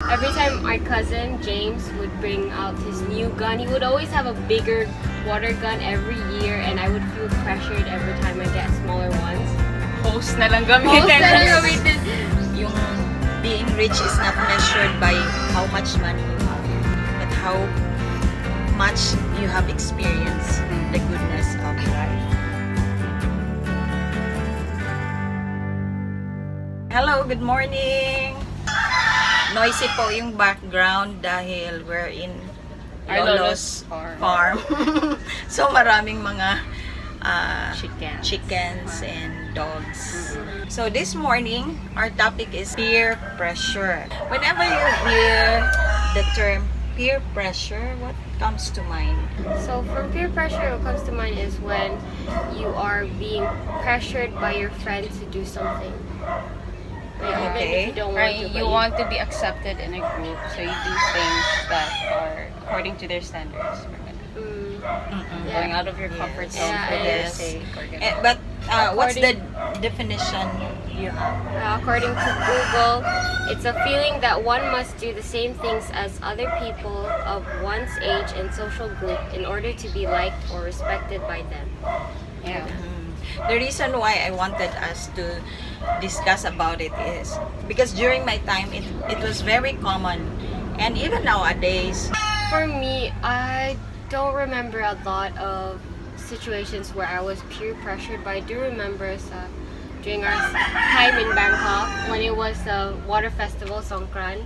every time my cousin James would bring out his new gun, he would always have a bigger water gun every year, and I would feel pressured every time I get smaller ones. Host na lang Most gamitin. na lang gamitin. Yung being rich is not measured by how much money you have, but how much you have experienced the goodness of life. Hello, good morning! Noisy po yung background dahil we're in Our Lolo's Lolo's farm. So maraming mga Chickens. and dogs. So this morning, our topic is peer pressure. Whenever you hear the term peer pressure, what comes to mind? So from peer pressure, what comes to mind is when you are being pressured by your friends to do something. Like, even Okay. if you don't want Right, to, you but want to be accepted in a group, so you do things that are according to their standards. Going out of your comfort zone Yeah, for their yes. sake. Or But what's the According- definition you have? According to Google, it's a feeling that one must do the same things as other people of one's age and social group in order to be liked or respected by them. yeah. The reason why I wanted us to discuss about it is because during my time it was very common, and even nowadays. For me, I don't remember a lot of situations where I was peer pressured, but I do remember during our time in Bangkok when it was the water festival Songkran.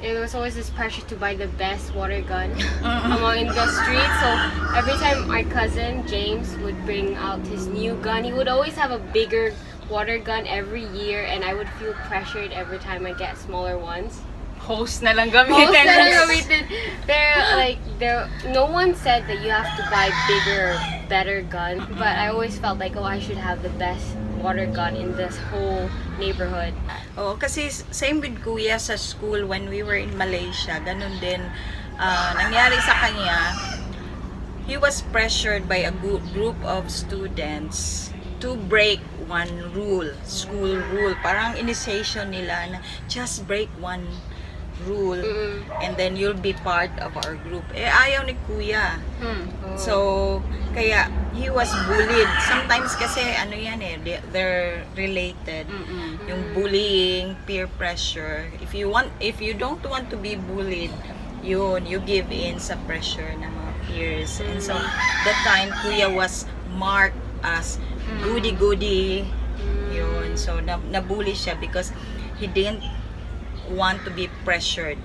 There was always this pressure to buy the best water gun among in the street. So every time my cousin James would bring out his new gun, he would always have a bigger water gun every year, and I would feel pressured every time I get smaller ones. Host na lang Most gamitin. na lang gamitin. No one said that you have to buy bigger, better gun, but I always felt like, oh, I should have the best water gun in this whole neighborhood. Oh, kasi same with Kuya sa school when we were in Malaysia, ganun din nangyari sa kanya. He was pressured by a group of students to break one rule, school rule. Parang initiation nila na just break one rule and then you'll be part of our group. Ayaw ni Kuya. So, kaya he was bullied. Sometimes kasi ano yan they're related. Yung bullying, peer pressure. If you don't want to be bullied, you give in sa pressure ng mga peers. And so, that time Kuya was marked as goody-goody. Yun. So, nabully siya because he didn't want to be pressured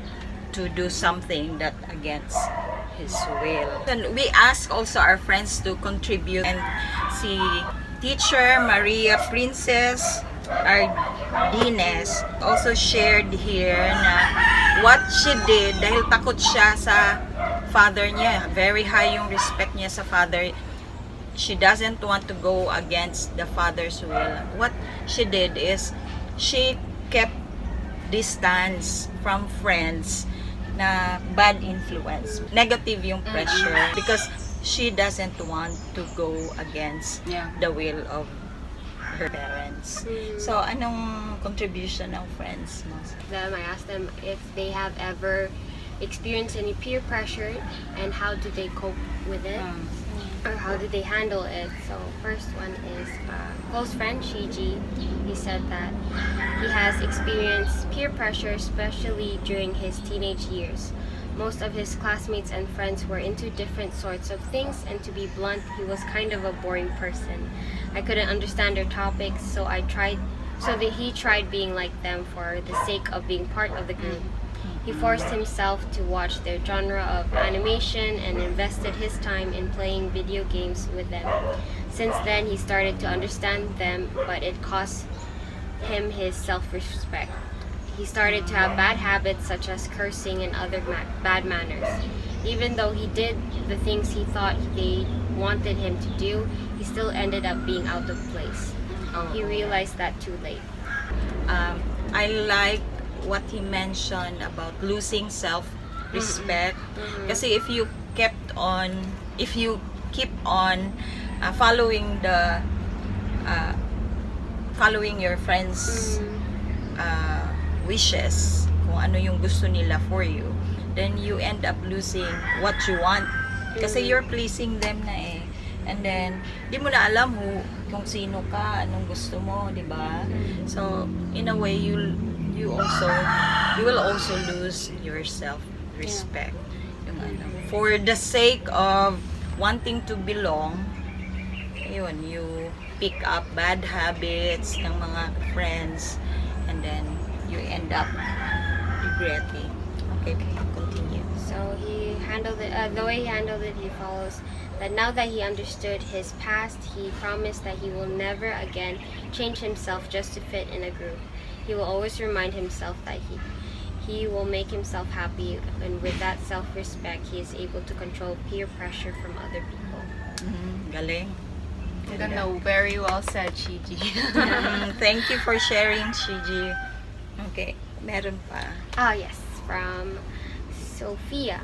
to do something that against his will. And we ask also our friends to contribute, and si teacher Maria Princess Ardines also shared here na what she did dahil takot siya sa father niya. Very high yung respect niya sa father. She doesn't want to go against the father's will. What she did is she kept distance from friends na bad influence. Negative yung pressure because she doesn't want to go against the will of her parents. So, anong contribution ng friends mo? I asked them if they have ever experienced any peer pressure and how do they cope with it. Or how did they handle it? So first one is close friend Shiji. He said that he has experienced peer pressure, especially during his teenage years. Most of his classmates and friends were into different sorts of things, and to be blunt, he was kind of a boring person. I couldn't understand their topics, so he tried being like them for the sake of being part of the group. He forced himself to watch their genre of animation and invested his time in playing video games with them. Since then, he started to understand them, but it cost him his self-respect. He started to have bad habits such as cursing and other bad manners. Even though he did the things he thought they wanted him to do, he still ended up being out of place. He realized that too late. I like what he mentioned about losing self-respect. Kasi if you keep on following your friends' wishes, kung ano yung gusto nila for you, then you end up losing what you want. Kasi you're pleasing them na eh. And then, di mo na alam kung sino ka, anong gusto mo, di ba? So, in a way, you will also lose your self-respect. Yung ano, for the sake of wanting to belong, yun, you pick up bad habits ng mga friends, and then you end up regretting. Okay, continue. So he handled it, the way he handled it, he follows that now that he understood his past, he promised that he will never again change himself just to fit in a group. He will always remind himself that he will make himself happy, and with that self-respect, he is able to control peer pressure from other people. Galing. No, very well said, Shiji. Thank you for sharing, Shiji. Okay, meron pa. Ah, yes, from Sophia.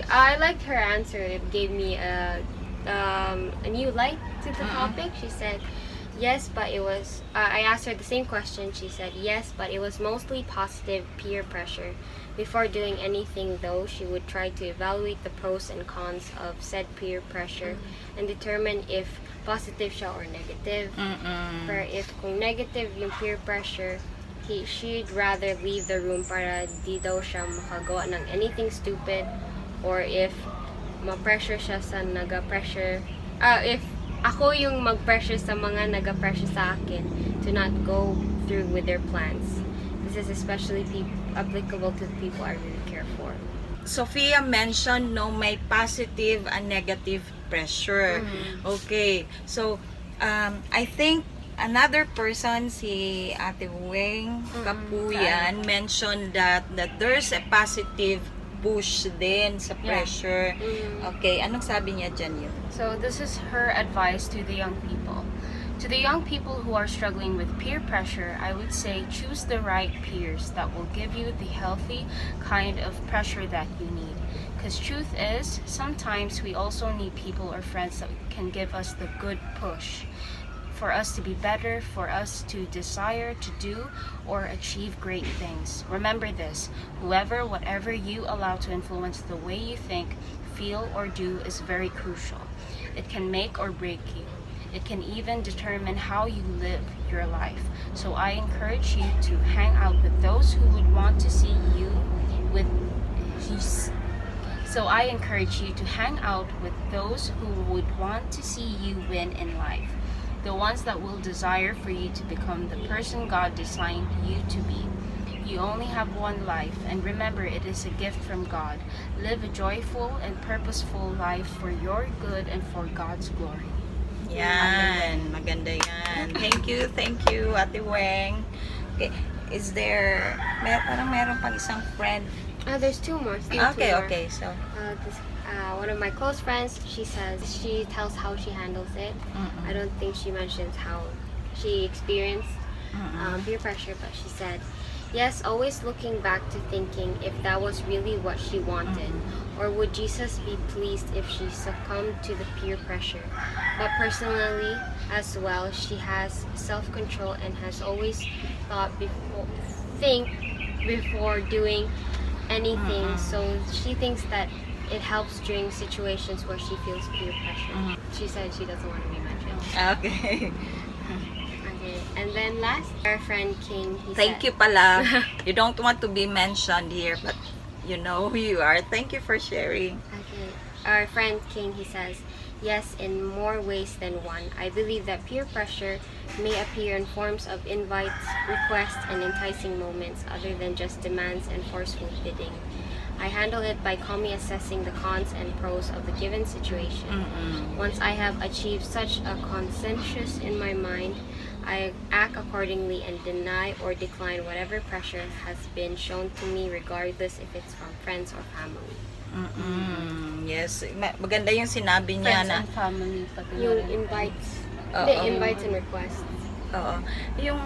I liked her answer. It gave me a new light to the topic. She said, yes, but it was, I asked her the same question. She said, yes, but it was mostly positive peer pressure. Before doing anything though, she would try to evaluate the pros and cons of said peer pressure and determine if positive siya or negative. Pero if kung negative yung peer pressure, she'd rather leave the room para di daw siya makagawa ng anything stupid, or if ma-pressure siya sa naga-pressure, if ako yung mag-pressure sa mga naga-pressure sa akin to not go through with their plans. This is especially applicable to the people I really care for. Sophia mentioned no, may positive and negative pressure. Okay, so I think another person, si Ate Weng Kapuyan, mentioned that there's a positive push din sa pressure. Okay, anong sabi niya dyan yun? So this is her advice to the young people. To the young people who are struggling with peer pressure, I would say choose the right peers that will give you the healthy kind of pressure that you need. Because truth is, sometimes we also need people or friends that can give us the good push. For us to be better, for us to desire to do or achieve great things. Remember this, whatever you allow to influence the way you think, feel, or do is very crucial. It can make or break you. It can even determine how you live your life. So I encourage you to hang out with those who would want to see you with peace. So I encourage you to hang out with those who would want to see you win in life. The ones that will desire for you to become the person God designed you to be. You only have one life, and remember it is a gift from God. Live a joyful and purposeful life for your good and for God's glory. Yan, maganda yan. Thank you, Ate Weng. Okay, is there, parang meron pang isang friend. There's two more. Okay, so. One of my close friends, she tells how she handles it. I don't think she mentions how she experienced peer pressure, but she said, yes, always looking back to thinking if that was really what she wanted, or would Jesus be pleased if she succumbed to the peer pressure. But personally, as well, she has self-control and has always think before doing anything. So she thinks that it helps during situations where she feels peer pressure. She said she doesn't want to be mentioned. Okay. Okay. And then last, our friend King, he Thank said, you pala. You don't want to be mentioned here, but you know who you are. Thank you for sharing. Okay. Our friend King, he says, yes, in more ways than one. I believe that peer pressure may appear in forms of invites, requests, and enticing moments other than just demands and forceful bidding. I handle it by calmly assessing the cons and pros of the given situation. Once I have achieved such a consensus in my mind, I act accordingly and deny or decline whatever pressure has been shown to me, regardless if it's from friends or family. Yes, maganda yung sinabi niya Friends na and family pati na Yung rin. invites, Oo. invites and requests. Yung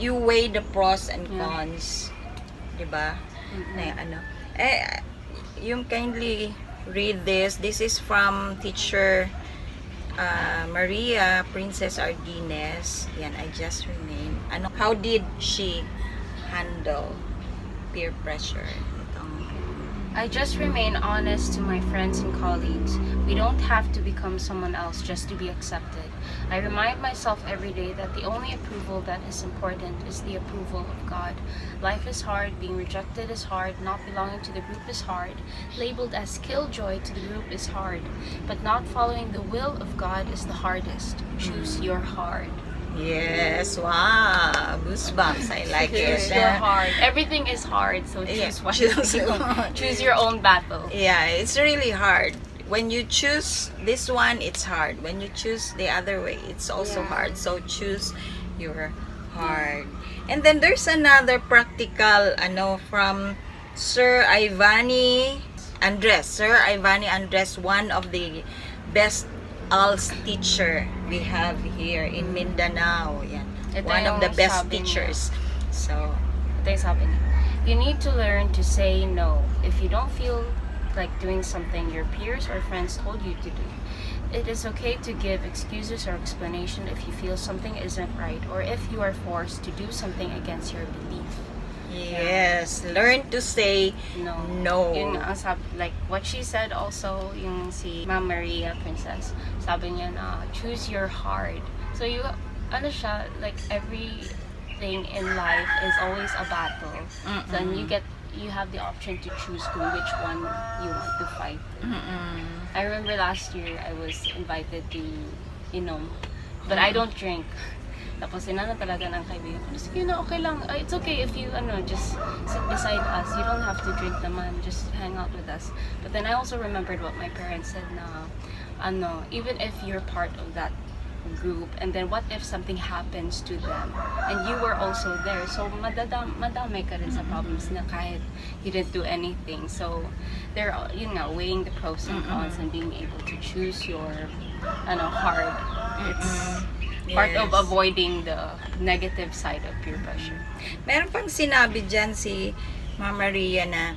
you weigh the pros and cons, 'di ba? Na ano. You kindly read this. This is from teacher Maria Princess Ardines. Yan, I just renamed. How did she handle peer pressure? I just remain honest to my friends and colleagues. We don't have to become someone else just to be accepted. I remind myself every day that the only approval that is important is the approval of God. Life is hard, being rejected is hard, not belonging to the group is hard, labeled as killjoy to the group is hard, but not following the will of God is the hardest. Choose your hard. Yes, wow, goosebumps. I like it. Choose your hard. Everything is hard, so choose Yeah, wisely. Choose your own battle. Yeah, it's really hard. When you choose this one, it's hard. When you choose the other way, it's also Yeah. hard. So choose your hard. And then there's another practical from Sir Ivani Andres. Sir Ivani Andres, one of the best ALS teacher we have here in Mindanao. Yan. Ito One of yung the best sabi niya. teachers. So, Ito yung sabi niya. You need to learn to say no if you don't feel like doing something your peers or friends told you to do. It is okay to give excuses or explanation if you feel something isn't right or if you are forced to do something against your belief. yes, learn to say no. Yun nga, ang like what she said also, yung si Ma'am Maria Princess, sabi niya na choose your hard. So you, ano siya, like everything in life is always a battle. So then you have the option to choose kung which one you want to fight. I remember last year I was invited to inom, but I don't drink. Tapos inano talaga ng kaibigan ko, sige na, okay lang. It's okay if you just sit beside us. You don't have to drink naman. Just hang out with us. But then I also remembered what my parents said na, even if you're part of that group, and then what if something happens to them and you were also there, so madamay ka rin sa problems na kahit you didn't do anything. So they're weighing the pros and cons and being able to choose your hard. It's part of Yes. avoiding the negative side of peer pressure. Meron pang sinabi dyan si Ma'am Maria na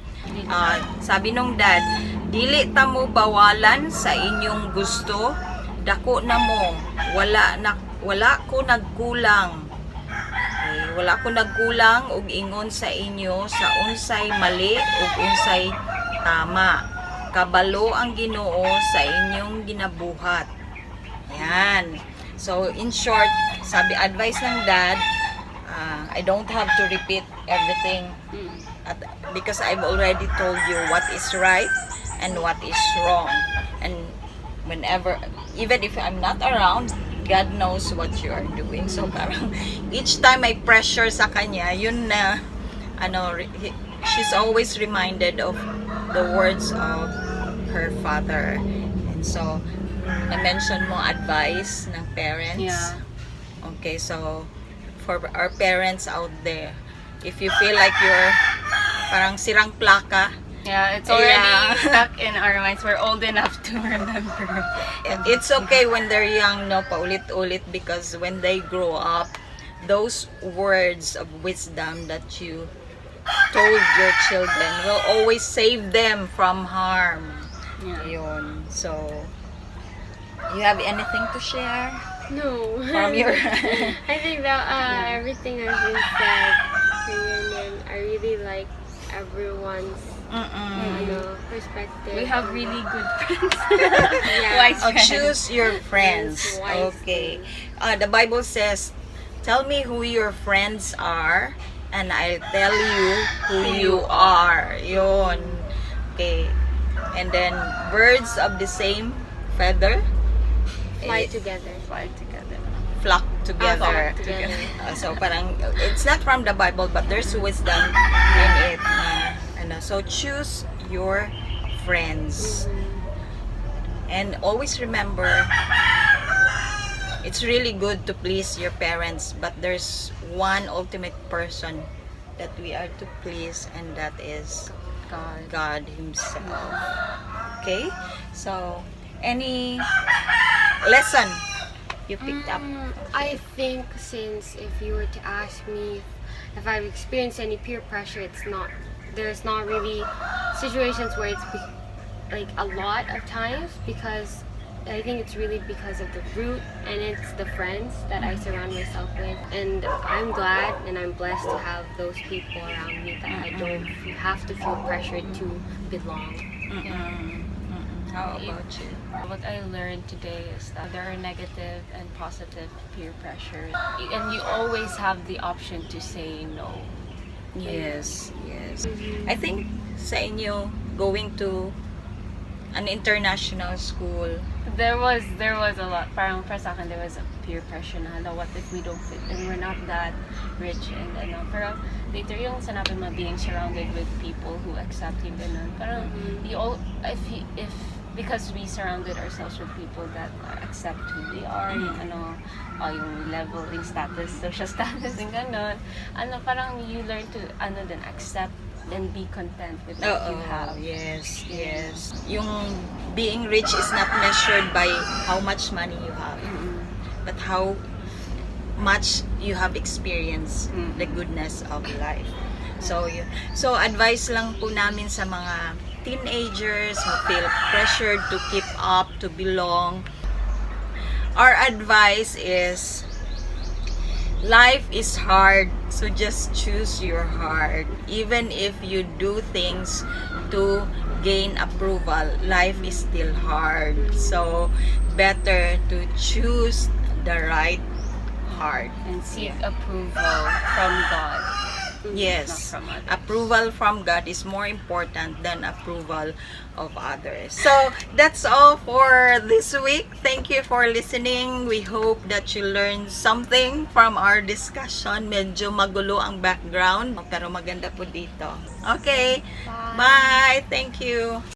sabi nung dad, dili ta mo bawalan sa inyong gusto, dako na mo, wala ko nagkulang. Okay, wala ko nagkulang og ingon sa inyo sa unsay mali ug unsay tama. Kabalo ang Ginoo sa inyong ginabuhat. Yan. So, in short, sabi, advice ng dad, I don't have to repeat everything because I've already told you what is right and what is wrong. And whenever, even if I'm not around, God knows what you are doing. So, parang, each time I pressure sa kanya, yun na, she's always reminded of the words of her father. And so, na-mention mo advice ng parents. Yeah. Okay, so for our parents out there, if you feel like you're parang sirang plaka, Yeah, it's already Yeah. stuck in our minds. We're old enough to remember. it's okay when they're young, no, paulit-ulit, because when they grow up, those words of wisdom that you told your children will always save them from harm. Yeah. Yun. So, you have anything to share No. from your I think that everything has been said. And I really like everyone's perspective. We have really good friends. Yeah. Wise Oh, friends. choose your friends. Wisely. Okay. The Bible says, tell me who your friends are and I'll tell you who you are. Yun. Okay. And then, birds of the same feather Fly eh, together. Fly together. flock together. Flock together. So, parang, it's not from the Bible, but there's wisdom in it. So, choose your friends. And always remember, it's really good to please your parents, but there's one ultimate person that we are to please, and that is God Himself. Okay? So, any lesson you picked up? I think since if you were to ask me if I've experienced any peer pressure, there's not really situations where it's like a lot of times, because I think it's really because of the root and it's the friends that I surround myself with. And I'm glad and I'm blessed to have those people around me that I don't have to feel pressured to belong. How about you? What I learned today is that there are negative and positive peer pressures, and you always have the option to say no. Yes, yes. I think sa inyo, going to an international school, There was a lot. Parang para sa akin, there was a peer pressure na, hala, what if we don't fit and we're not that rich and ano. Pero later yung sinabi mo, being surrounded with people who accept you, ganun. Parang you all, if because we surrounded ourselves with people that accept who we are, yung ano, yung level, yung status, social status, yung ganun. Ano, parang you learn to, ano din, accept and be content with what you have. Yes, yes. Yung being rich is not measured by how much money you have, but how much you have experienced the goodness of life. So, so advice lang po namin sa mga teenagers who feel pressured to keep up, to belong. Our advice is, life is hard, so just choose your heart. Even if you do things to gain approval, life is still hard. So, better to choose the right heart. And seek approval from God. Yes, Not from others. approval from God is more important than approval of others. So, that's all for this week. Thank you for listening. We hope that you learned something from our discussion. Medyo magulo ang background, pero maganda po dito. Okay, bye. Thank you.